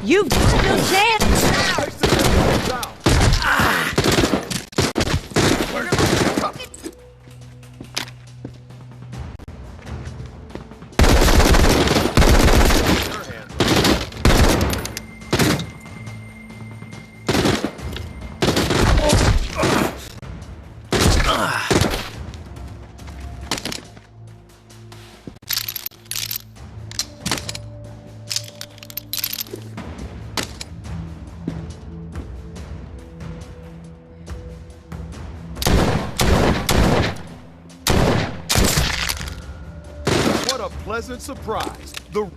You've got no chance! A pleasant surprise. The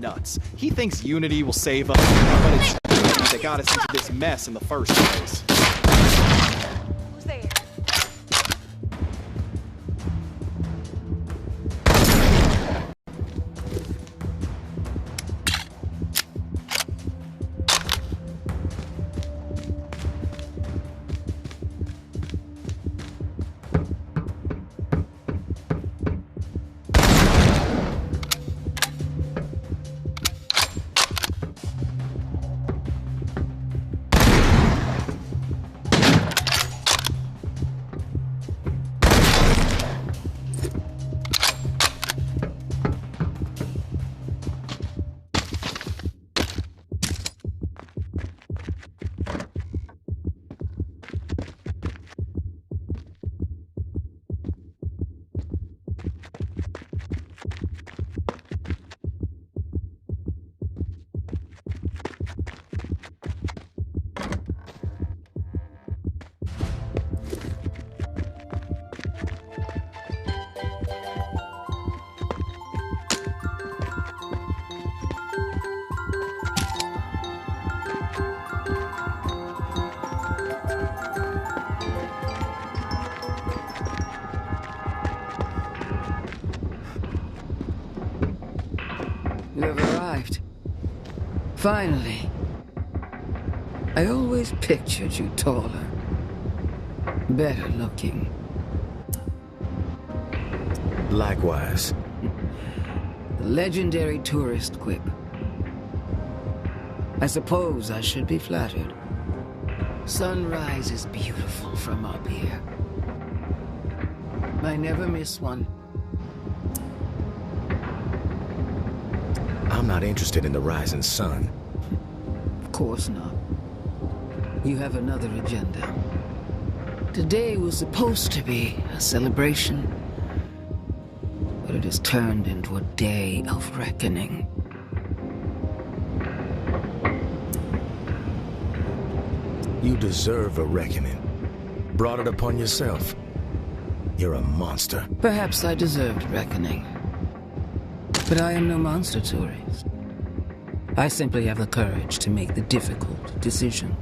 nuts. He thinks Unity will save us, but it's Unity that got us into this mess in the first place. Who's there? You have arrived. Finally. I always pictured you taller. Better looking. Likewise. The legendary tourist quip. I suppose I should be flattered. Sunrise is beautiful from up here. I never miss one. I'm not interested in the rising sun. Of course not. You have another agenda. Today was supposed to be a celebration, but it has turned into a day of reckoning. You deserve a reckoning. Brought it upon yourself. You're a monster. Perhaps I deserved reckoning. But I am no monster tourist. I simply have the courage to make the difficult decisions.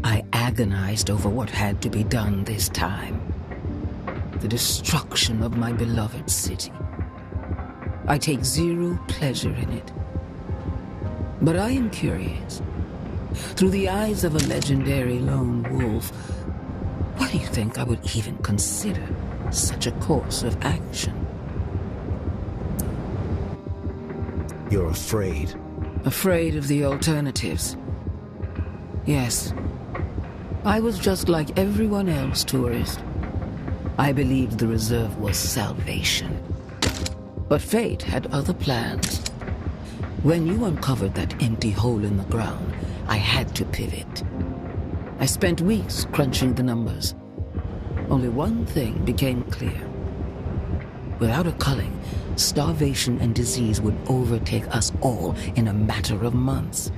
I agonized over what had to be done this time. The destruction of my beloved city. I take zero pleasure in it. But I am curious. Through the eyes of a legendary lone wolf, why do you think I would even consider such a course of action? You're afraid. Afraid of the alternatives. Yes. I was just like everyone else, tourist. I believed the reserve was salvation. But fate had other plans. When you uncovered that empty hole in the ground, I had to pivot. I spent weeks crunching the numbers. Only one thing became clear. Without a culling, starvation and disease would overtake us all in a matter of months.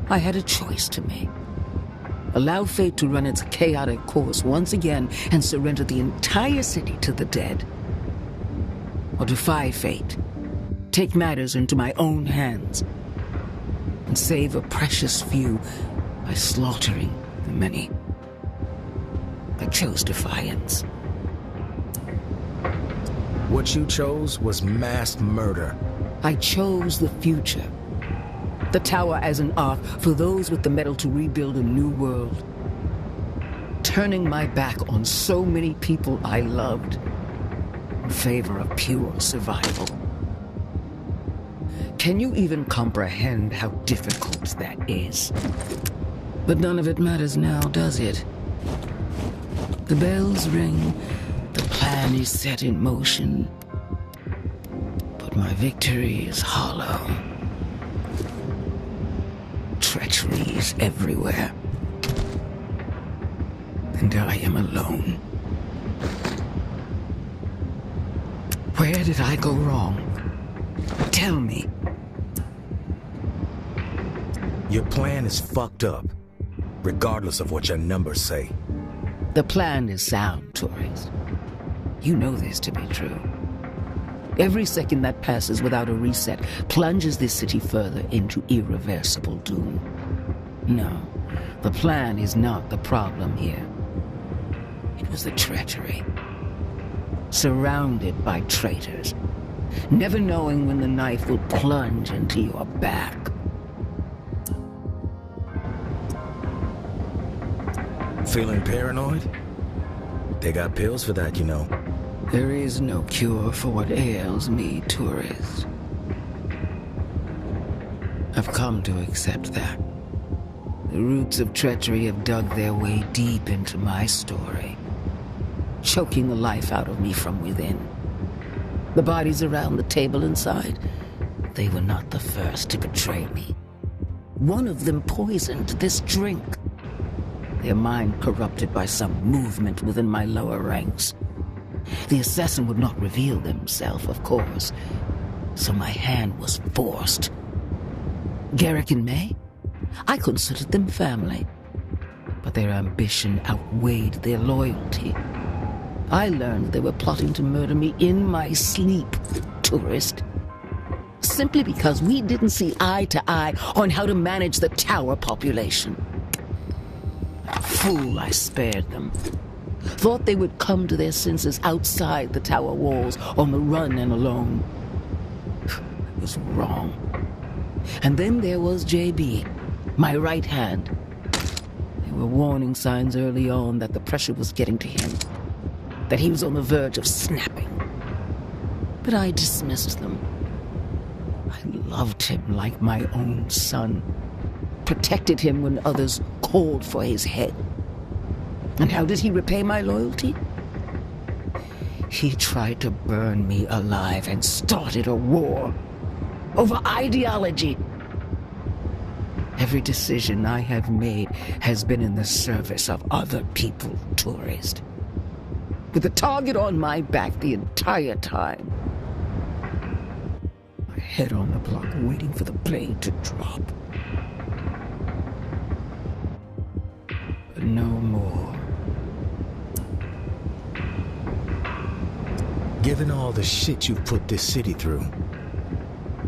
I had a choice to make. Allow fate to run its chaotic course once again and surrender the entire city to the dead. Or defy fate, take matters into my own hands, and save a precious few by slaughtering the many. I chose defiance. What you chose was mass murder. I chose the future. The tower as an ark for those with the metal to rebuild a new world. Turning my back on so many people I loved in favor of pure survival. Can you even comprehend how difficult that is? But none of it matters now, does it? The bells ring, the plan is set in motion, but my victory is hollow. Treachery is everywhere, and I am alone. Where did I go wrong? Tell me. Your plan is fucked up, regardless of what your numbers say. The plan is sound, tourist. You know this to be true. Every second that passes without a reset plunges this city further into irreversible doom. No, the plan is not the problem here. It was the treachery. Surrounded by traitors, never knowing when the knife will plunge into your back. Feeling paranoid? They got pills for that, you know. There is no cure for what ails me, tourist. I've come to accept that. The roots of treachery have dug their way deep into my story, choking the life out of me from within. The bodies around the table inside, they were not the first to betray me. One of them poisoned this drink. Their mind corrupted by some movement within my lower ranks. The assassin would not reveal himself, of course, so my hand was forced. Garrick and May? I considered them family, but their ambition outweighed their loyalty. I learned they were plotting to murder me in my sleep, tourist. Simply because we didn't see eye to eye on how to manage the tower population. Fool, I spared them. Thought they would come to their senses outside the tower walls, on the run and alone. It was wrong. And then there was JB, my right hand. There were warning signs early on that the pressure was getting to him, that he was on the verge of snapping. But I dismissed them. I loved him like my own son, protected him when others called for his head. And how did he repay my loyalty? He tried to burn me alive and started a war over ideology. Every decision I have made has been in the service of other people, tourist. With the target on my back the entire time. My head on the block, waiting for the blade to drop. But no more. Given all the shit you've put this city through,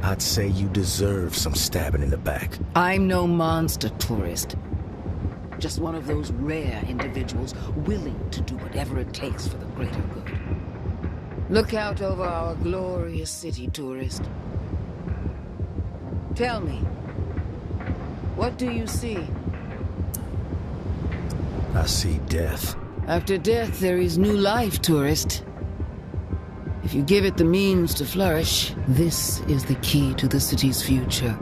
I'd say you deserve some stabbing in the back. I'm no monster, tourist. Just one of those rare individuals willing to do whatever it takes for the greater good. Look out over our glorious city, tourist. Tell me, what do you see? I see death. After death, there is new life, tourist. If you give it the means to flourish, this is the key to the city's future.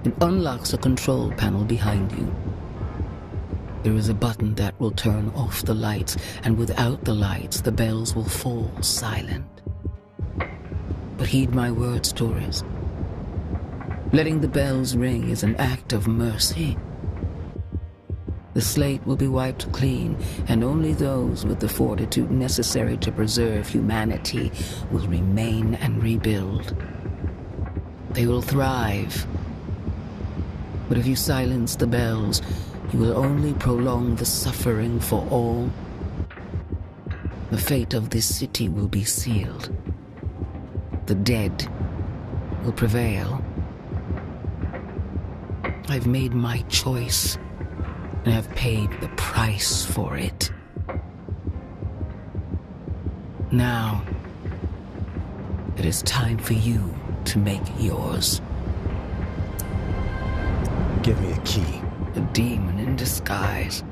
It unlocks a control panel behind you. There is a button that will turn off the lights, and without the lights, the bells will fall silent. But heed my words, tourist. Letting the bells ring is an act of mercy. The slate will be wiped clean, and only those with the fortitude necessary to preserve humanity will remain and rebuild. They will thrive. But if you silence the bells, you will only prolong the suffering for all. The fate of this city will be sealed. The dead will prevail. I've made my choice, and have paid the price for it. Now, it is time for you to make yours. Give me a key. A demon in disguise.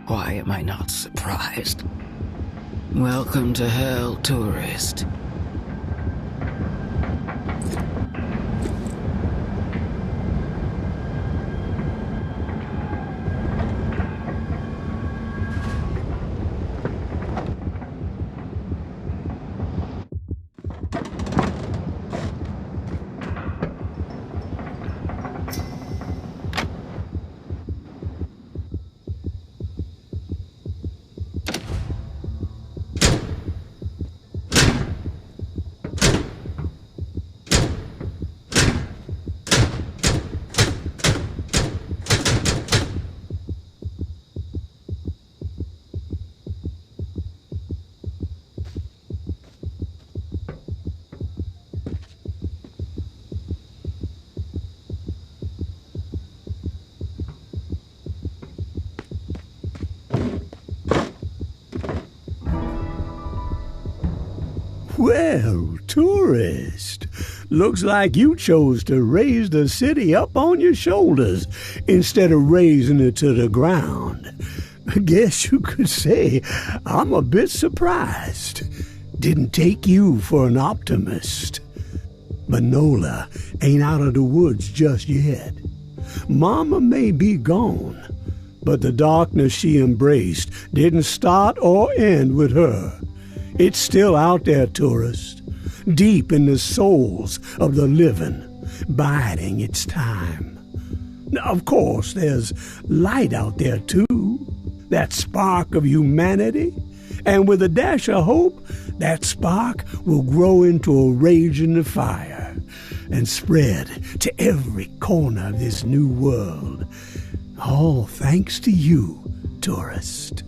Why am I not surprised? Welcome to hell, tourist. Well, tourist, looks like you chose to raise the city up on your shoulders instead of raising it to the ground. I guess you could say I'm a bit surprised. Didn't take you for an optimist. But Nola ain't out of the woods just yet. Mama may be gone, but the darkness she embraced didn't start or end with her. It's still out there, tourist, deep in the souls of the living, biding its time. Now, of course, there's light out there, too, that spark of humanity, and with a dash of hope, that spark will grow into a raging fire and spread to every corner of this new world. All thanks to you, tourist.